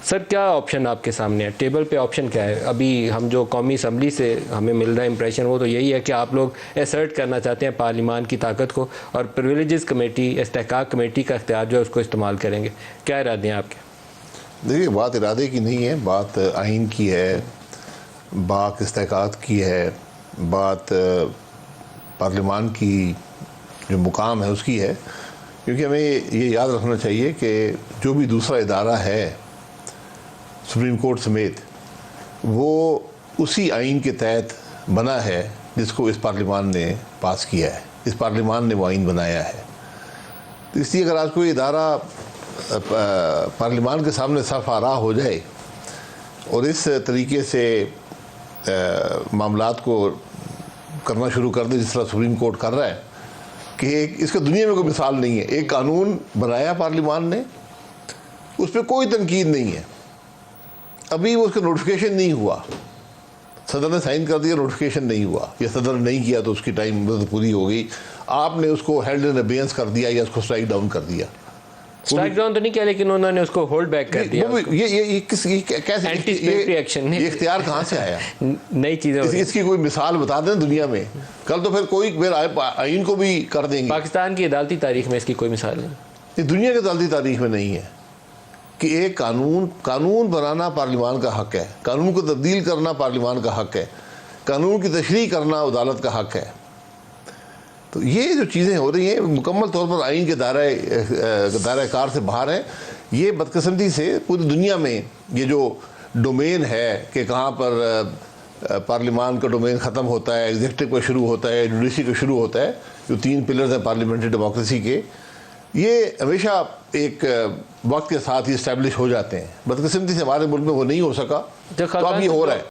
سر کیا آپشن آپ کے سامنے ہے؟ ٹیبل پہ آپشن کیا ہے؟ ابھی ہم جو قومی اسمبلی سے ہمیں مل رہا ہے امپریشن وہ تو یہی ہے کہ آپ لوگ ایسرٹ کرنا چاہتے ہیں پارلیمان کی طاقت کو اور پریویلیجز کمیٹی استحقاق کمیٹی کا اختیار جو ہے اس کو استعمال کریں گے. کیا ارادے ہیں آپ کے؟ دیکھیے بات ارادے کی نہیں ہے، بات آئین کی ہے، بات استحقاق کی ہے، بات پارلیمان کی جو مقام ہے اس کی ہے. کیونکہ ہمیں یہ یاد رکھنا چاہیے کہ جو بھی دوسرا ادارہ ہے سپریم کورٹ سمیت وہ اسی آئین کے تحت بنا ہے جس کو اس پارلیمان نے پاس کیا ہے، اس پارلیمان نے وہ آئین بنایا ہے. تو اس لیے اگر آج کوئی ادارہ پارلیمان کے سامنے صف آراء ہو جائے اور اس طریقے سے معاملات کو کرنا شروع کر دے جس طرح سپریم کورٹ کر رہا ہے کہ اس کا دنیا میں کوئی مثال نہیں ہے. ایک قانون بنایا پارلیمان نے، اس پہ کوئی تنقید نہیں ہے، ابھی وہ اس کا نوٹیفیکیشن نہیں ہوا، صدر نے سائن کر دیا، نوٹیفیکیشن نہیں ہوا، یا صدر نے نہیں کیا تو اس کی ٹائم پوری ہو گئی، آپ نے اس کو ہیلڈ ان ابیئنس کر دیا یا اس کو سٹرائک ڈاؤن کر دیا. سٹرائک ڈاؤن تو نہیں کیا لیکن انہوں نے اس کو ہولڈ بیک کر دیا. یہ اختیار کہاں سے آیا؟ نئی چیزیں اس کی کوئی مثال بتا دیں دنیا میں. کل تو پھر آئین کو بھی کر دیں گے. پاکستان کی عدالتی تاریخ میں اس کی کوئی مثال نہیں. یہ دنیا کی عدالتی تاریخ میں نہیں ہے کہ ایک قانون بنانا پارلیمان کا حق ہے، قانون کو تبدیل کرنا پارلیمان کا حق ہے، قانون کی تشریح کرنا عدالت کا حق ہے. تو یہ جو چیزیں ہو رہی ہیں مکمل طور پر آئین کے دائرہ کار سے باہر ہیں. یہ بدقسمتی سے پوری دنیا میں یہ جو ڈومین ہے کہ کہاں پر پارلیمان کا ڈومین ختم ہوتا ہے، ایگزیکٹو کا شروع ہوتا ہے، جوڈیشری کا شروع ہوتا ہے، جو 3 پلرز ہیں پارلیمنٹری ڈیموکریسی کے، یہ ہمیشہ ایک وقت کے ساتھ ہی اسٹیبلش ہو جاتے ہیں. بدقسمتی سے ہمارے ملک میں وہ نہیں ہو سکا، تو اب یہ ہو رہا ہے.